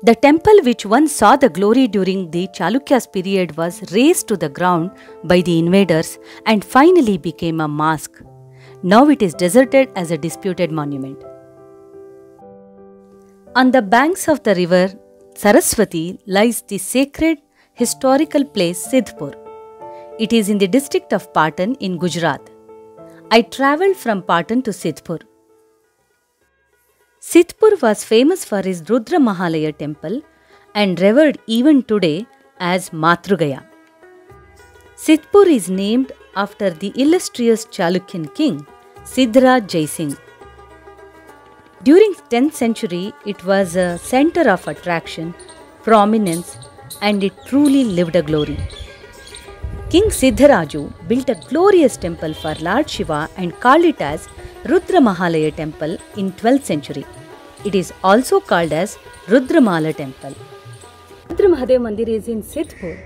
The temple which once saw the glory during the Chalukyas period was razed to the ground by the invaders and finally became a mosque. Now it is deserted as a disputed monument. On the banks of the river Saraswati lies the sacred historical place Sidhpur. It is in the district of Patan in Gujarat. I travelled from Patan to Sidhpur. Sidhpur was famous for his Rudra Mahalaya temple and revered even today as Matrugaya. Sidhpur is named after the illustrious Chalukyan king Siddharaj Jaisingh. During 10th century, it was a center of attraction, prominence, and it truly lived a glory. King Siddharaju built a glorious temple for Lord Shiva and called it as Rudra Mahalaya temple in 12th century. It is also called as Rudramala temple. Rudra Mahadev Mandir is in Sidhpur.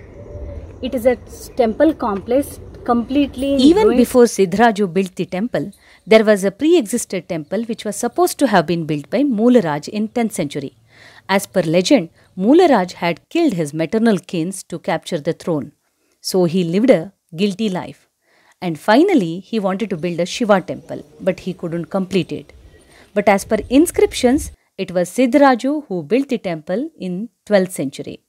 It is a temple complex completely even ruined. Before Siddharaju built the temple, there was a pre-existed temple which was supposed to have been built by Moolaraj in 10th century. As per legend, Moolaraj had killed his maternal kins to capture the throne. So he lived a guilty life. And finally, he wanted to build a Shiva temple, but he couldn't complete it. But as per inscriptions, it was Siddharaju who built the temple in 12th century.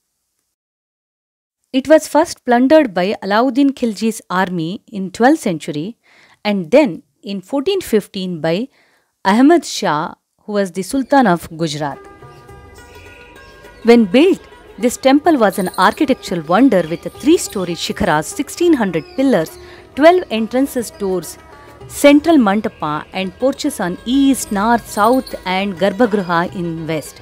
It was first plundered by Alauddin Khilji's army in 12th century and then in 1415 by Ahmad Shah, who was the Sultan of Gujarat. When built, this temple was an architectural wonder with a 3-story shikharas, 1600 pillars, 12 entrances doors, central mandapa and porches on east, north, south and Garbhagriha in west.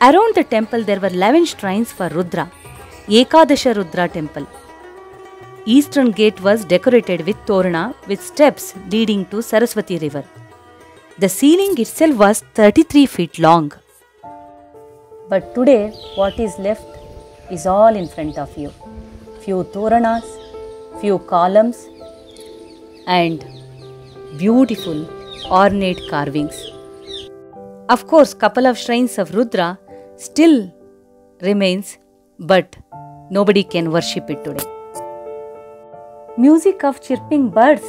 Around the temple there were 11 shrines for Rudra, Ekadasha Rudra temple. Eastern gate was decorated with torana with steps leading to Saraswati river. The ceiling itself was 33 feet long. But today what is left is all in front of you. Few toranas, few columns and beautiful ornate carvings. Of course, couple of shrines of Rudra still remains, but nobody can worship it today. Music of chirping birds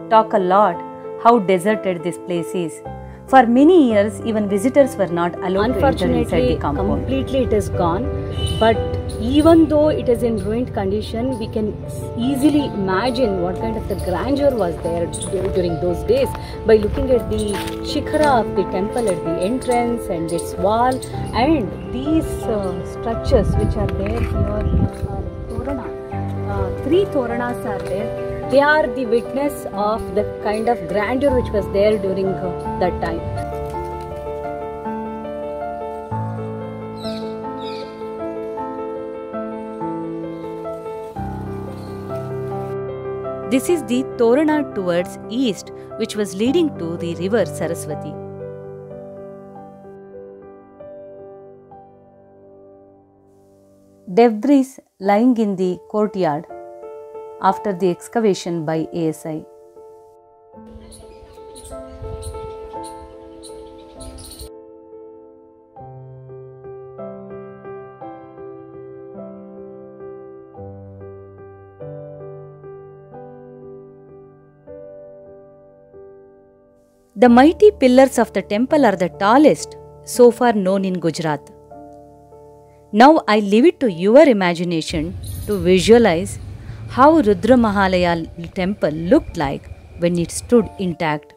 talk a lot how deserted this place is. For many years, even visitors were not allowed to enter inside the compound. Completely it is gone. But even though it is in ruined condition, we can easily imagine what kind of the grandeur was there during those days by looking at the shikhara of the temple at the entrance and its wall and these structures which are there here. Torana. 3 toranas are there. They are the witness of the kind of grandeur which was there during that time. This is the Torana towards east which was leading to the river Saraswati. Debris lying in the courtyard after the excavation by ASI. The mighty pillars of the temple are the tallest so far known in Gujarat. Now I leave it to your imagination to visualize how Rudra Mahalaya temple looked like when it stood intact.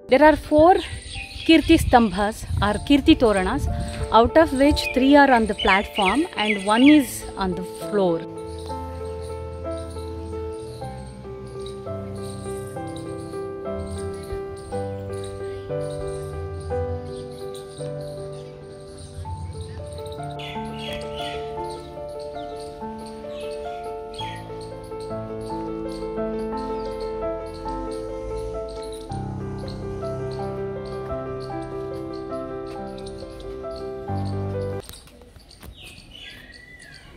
There are 4 Kirti Stambhas or Kirti Toranas, out of which 3 are on the platform and 1 is on the floor.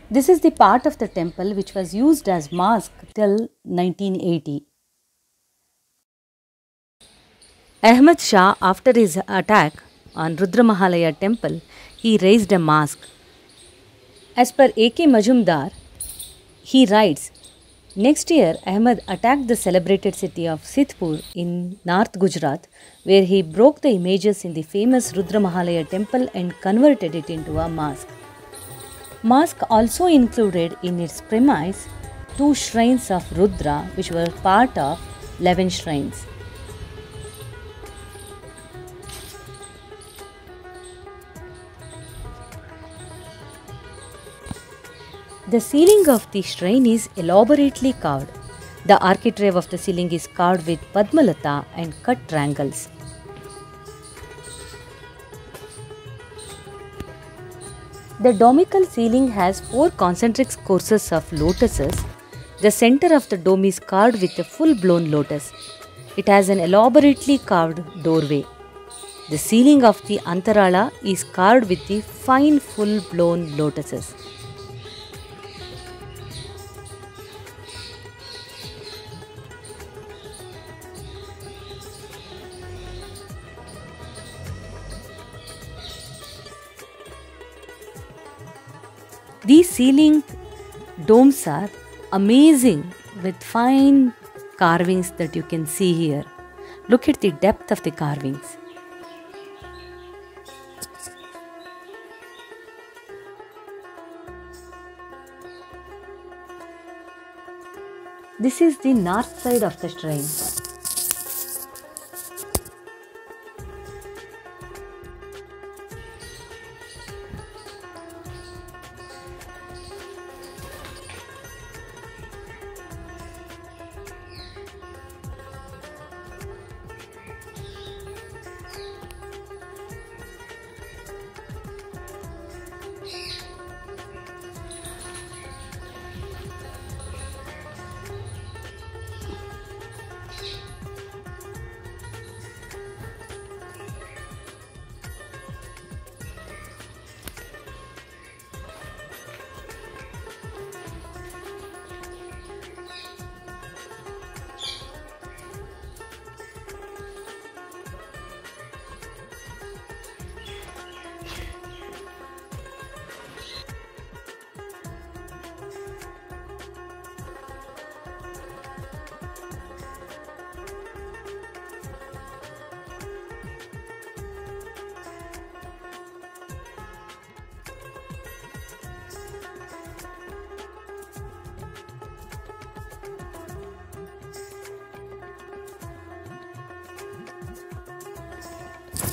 This is the part of the temple which was used as mosque till 1980. Ahmad Shah, after his attack on Rudramahalaya temple, he raised a mosque. As per A.K. Majumdar, he writes, next year Ahmad attacked the celebrated city of Sithpur in North Gujarat, where he broke the images in the famous Rudramahalaya temple and converted it into a mosque. Mosque also included in its premise 2 shrines of Rudra, which were part of 11 shrines. The ceiling of the shrine is elaborately carved. The architrave of the ceiling is carved with Padmalata and cut triangles. The domical ceiling has 4 concentric courses of lotuses. The center of the dome is carved with a full-blown lotus. It has an elaborately carved doorway. The ceiling of the Antarala is carved with the fine full-blown lotuses. These ceiling domes are amazing with fine carvings that you can see here. Look at the depth of the carvings. This is the north side of the shrine.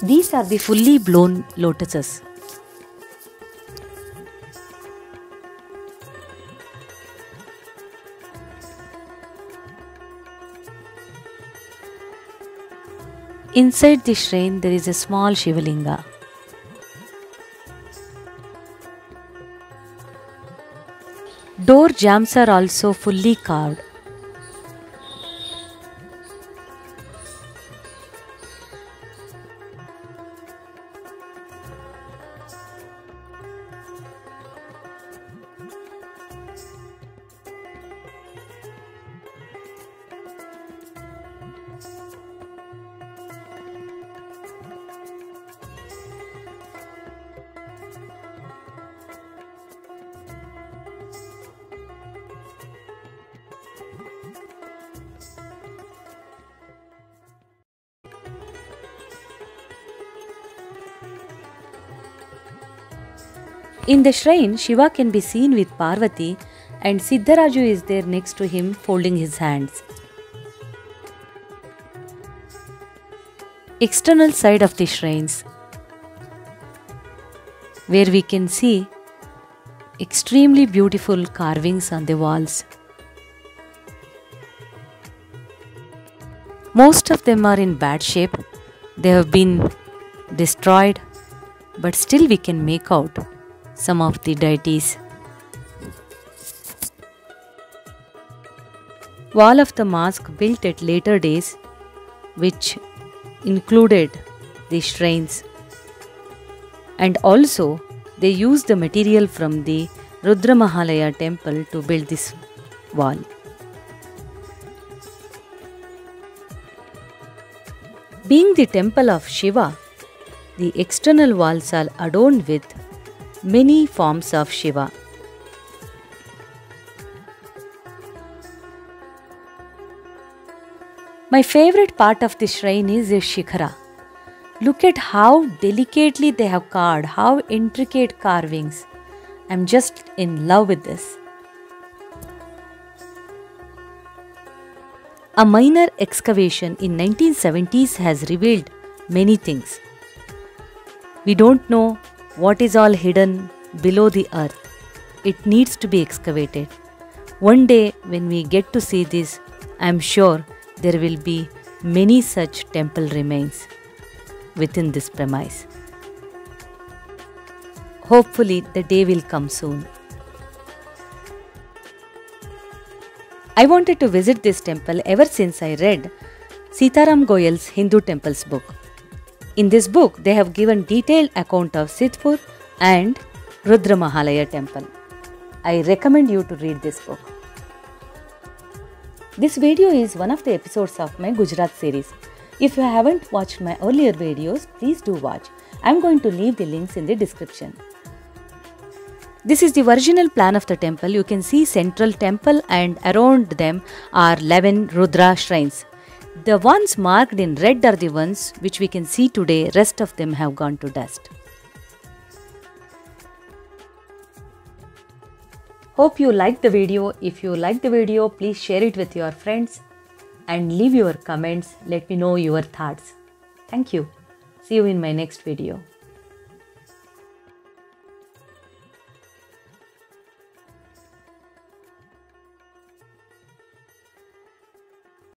These are the fully blown lotuses. Inside the shrine there is a small Shivalinga. Door jambs are also fully carved. In the shrine, Shiva can be seen with Parvati and Siddharaju is there next to him folding his hands. External side of the shrines, where we can see extremely beautiful carvings on the walls. Most of them are in bad shape. They have been destroyed, but still we can make out some of the deities. Wall of the mosque built at later days, which included the shrines, and also they used the material from the Rudra Mahalaya temple to build this wall. Being the temple of Shiva, the external walls are adorned with many forms of Shiva. My favorite part of the shrine is the Shikhara. Look at how delicately they have carved, how intricate carvings. I'm just in love with this. A minor excavation in 1970s has revealed many things. We don't know what is all hidden below the earth. It needs to be excavated. One day when we get to see this, I'm sure there will be many such temple remains within this premise. Hopefully the day will come soon. I wanted to visit this temple ever since I read Sitaram Goyal's Hindu Temples book. In this book, they have given detailed account of Sitpur and Rudra Mahalaya temple. I recommend you to read this book. This video is one of the episodes of my Gujarat series. If you haven't watched my earlier videos, please do watch. I'm going to leave the links in the description. This is the original plan of the temple. You can see central temple and around them are 11 Rudra shrines. The ones marked in red are the ones which we can see today. Rest of them have gone to dust. Hope you liked the video. If you liked the video, please share it with your friends and leave your comments. Let me know your thoughts. Thank you. See you in my next video.